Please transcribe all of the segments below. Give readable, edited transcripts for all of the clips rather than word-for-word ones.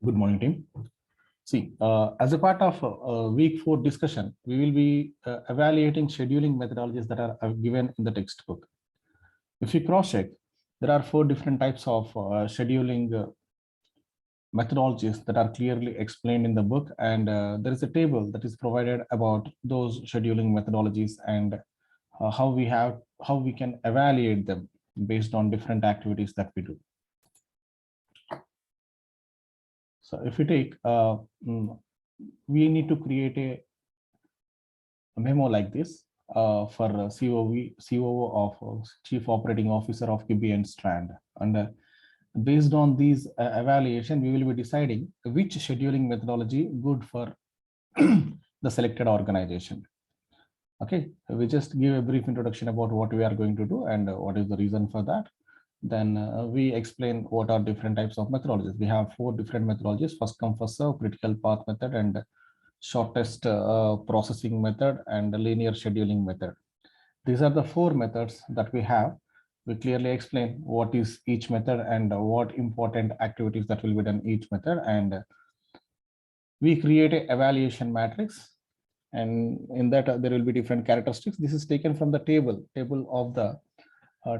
Good morning, team. See, as a part of week 4 discussion, we will be evaluating scheduling methodologies that are given in the textbook. If we cross-check, there are 4 different types of scheduling methodologies that are clearly explained in the book, and there is a table that is provided about those scheduling methodologies and how we can evaluate them based on different activities that we do. So if we take, we need to create a memo like this for COO of Chief Operating Officer of Kibbe and Strand. And based on these evaluation, we will be deciding which scheduling methodology good for the selected organization. Okay, we just give a brief introduction about what we are going to do and what is the reason for that. Then we explain what are different types of methodologies. We have 4 different methodologies: first come first serve, critical path method, and shortest processing method, and the linear scheduling method. These are the 4 methods that we have. We clearly explain what is each method and what important activities that will be done each method, and we create a evaluation matrix, and in that there will be different characteristics. This is taken from the table of the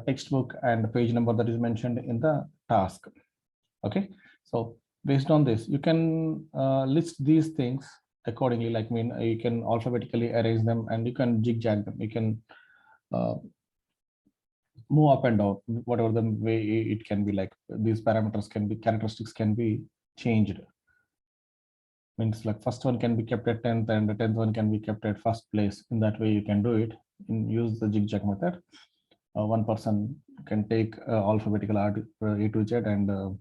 textbook and page number that is mentioned in the task. Okay, so based on this, you can list these things accordingly. Like, you can alphabetically arrange them, and you can zigzag them. You can move up and down, whatever the way it can be. Like, these parameters can be, characteristics can be changed. Means like first one can be kept at 10th and the 10th one can be kept at first place. In that way you can do it. Use the zigzag method. One person can take alphabetical order A to Z, and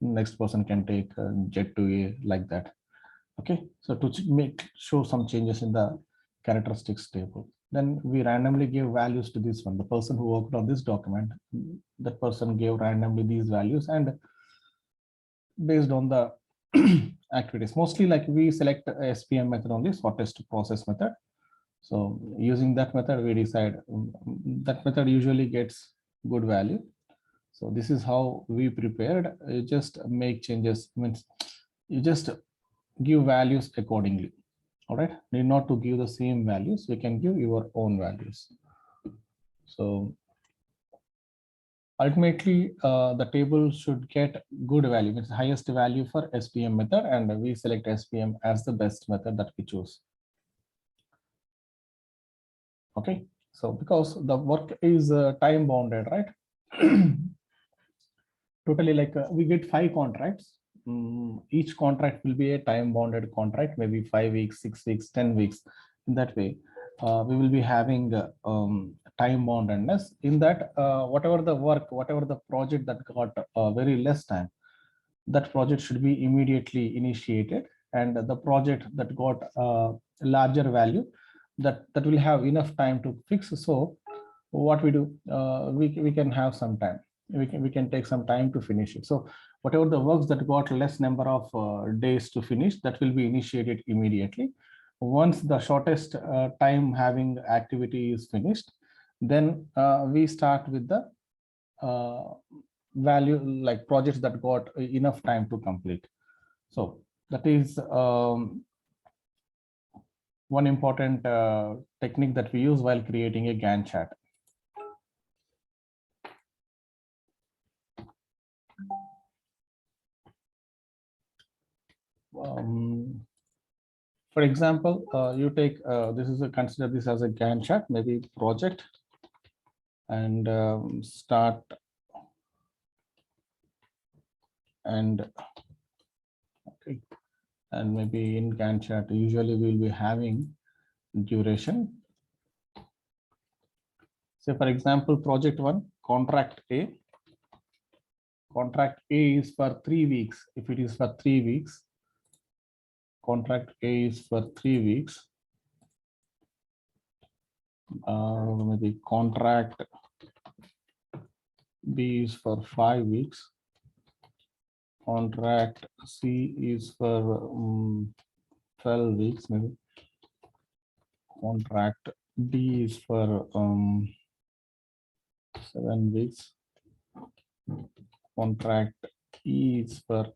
next person can take Z to A, like that. Okay, so to show some changes in the characteristics table, then we randomly give values to this one. The person who worked on this document, that person gave randomly these values, and based on the activities, mostly like we select SPM method only, shortest process method. So using that method, we decide that method usually gets good value. So this is how we prepared. You just make changes, means you just give values accordingly. All right, need not to give the same values. You can give your own values. So ultimately, the table should get good value, means highest value for SPM method, and we select SPM as the best method that we choose. Okay, so because the work is time bounded, right? Totally, like we get 5 contracts. Each contract will be a time bounded contract, maybe 5 weeks, 6 weeks, 10 weeks. In that way, we will be having time boundedness in that whatever the work, whatever the project that got very less time, that project should be immediately initiated, and the project that got larger value, that will have enough time to fix. So what we do, we can have some time, we can take some time to finish it. So whatever the works that got less number of days to finish, that will be initiated immediately. Once the shortest time having activity is finished, then we start with the value, like projects that got enough time to complete. So that is one important technique that we use while creating a Gantt chart. For example, you take this is a, consider this as a Gantt chart, maybe project, and start and okay, and maybe in Gantt chart usually we'll be having duration. Say for example, project 1, contract A. Contract A is for 3 weeks. If it is for 3 weeks, contract A is for 3 weeks. Maybe contract B is for 5 weeks. Contract C is for 12 weeks, maybe. Contract D is for 7 weeks. Contract E is for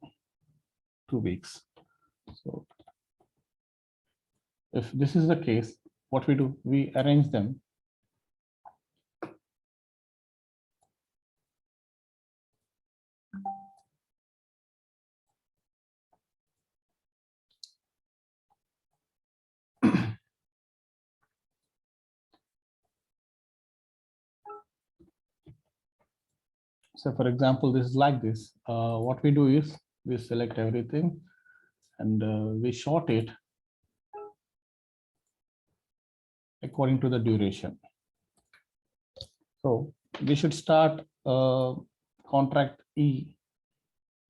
2 weeks. So if this is the case, what we do, we arrange them. So for example, this is like this. What we do is we select everything and we sort it according to the duration. So we should start contract E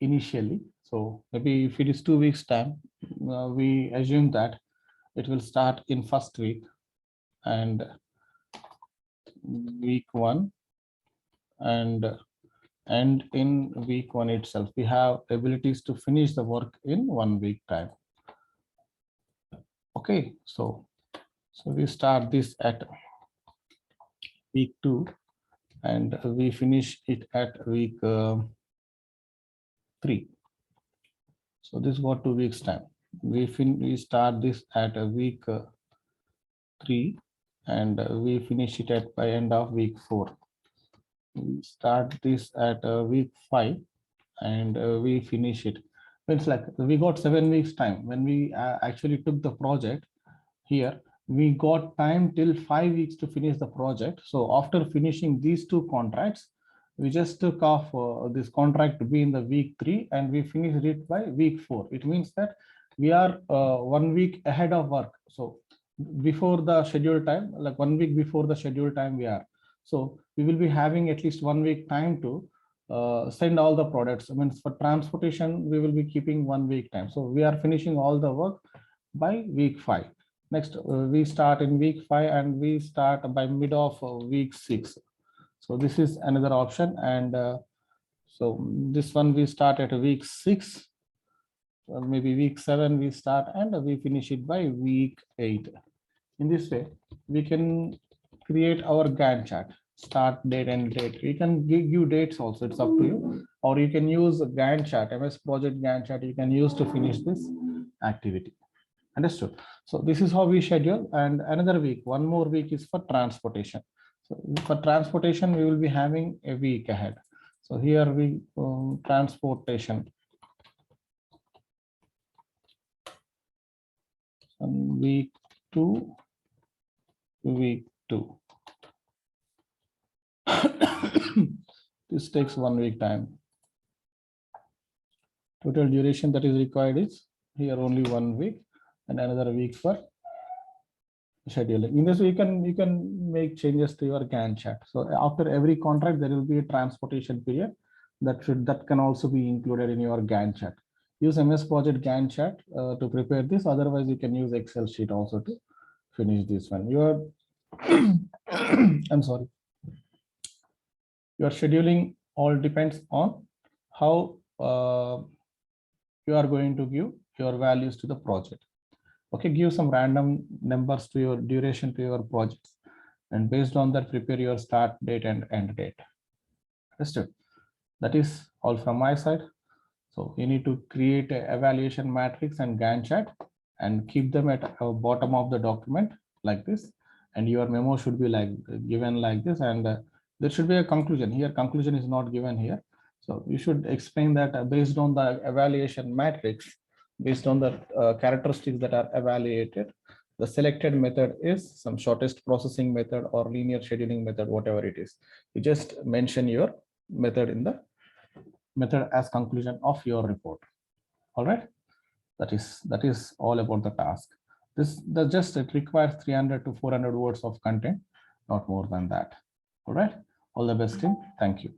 initially. So maybe if it is 2 weeks time, we assume that it will start in first week and week 1 and end in week 1 itself. We have abilities to finish the work in 1 week time. Okay, so we start this at week 2 and we finish it at week 3. So this got 2 weeks time. We start this at a week 3 and we finish it at by end of week 4. We start this at week 5 and we finish it. It's like we got 7 weeks time. When we actually took the project here, we got time till 5 weeks to finish the project. So after finishing these 2 contracts, we just took off this contract to be in the week 3 and we finished it by week 4. It means that we are 1 week ahead of work. So before the scheduled time, like 1 week before the scheduled time we are. So we will be having at least 1 week time to send all the products. I mean, for transportation, we will be keeping 1 week time. So we are finishing all the work by week 5. Next, we start in week 5 and we start by mid of week 6. So this is another option. And so this one we start at week 6, or maybe week 7 we start and we finish it by week 8. In this way, we can create our Gantt chart, start date and date. We can give you dates also, it's up to you. Or you can use a Gantt chart, MS Project Gantt chart you can use to finish this activity. Understood? So this is how we schedule. And another week, 1 more week is for transportation. So for transportation, we will be having a week ahead. So here we transportation. And week 2, week 2. This takes 1 week time. Total duration that is required is here only 1 week and another week for scheduling. In this way, you can make changes to your Gantt chart. So after every contract, there will be a transportation period that can also be included in your Gantt chart. Use MS Project Gantt chart to prepare this. Otherwise, you can use Excel sheet also to finish this one. Your I'm sorry. Your scheduling all depends on how you are going to give your values to the project. Okay, give some random numbers to your duration to your projects, and based on that, prepare your start date and end date. Understood? That is all from my side. So you need to create an evaluation matrix and Gantt chart and keep them at the bottom of the document like this. And your memo should be like given like this, and there should be a conclusion here. Conclusion is not given here. So you should explain that based on the evaluation matrix, based on the characteristics that are evaluated, the selected method is some shortest processing method or linear scheduling method, whatever it is. You just mention your method in the method as conclusion of your report. All right, that is all about the task. It requires 300 to 400 words of content, not more than that. All right, all the best team. Thank you.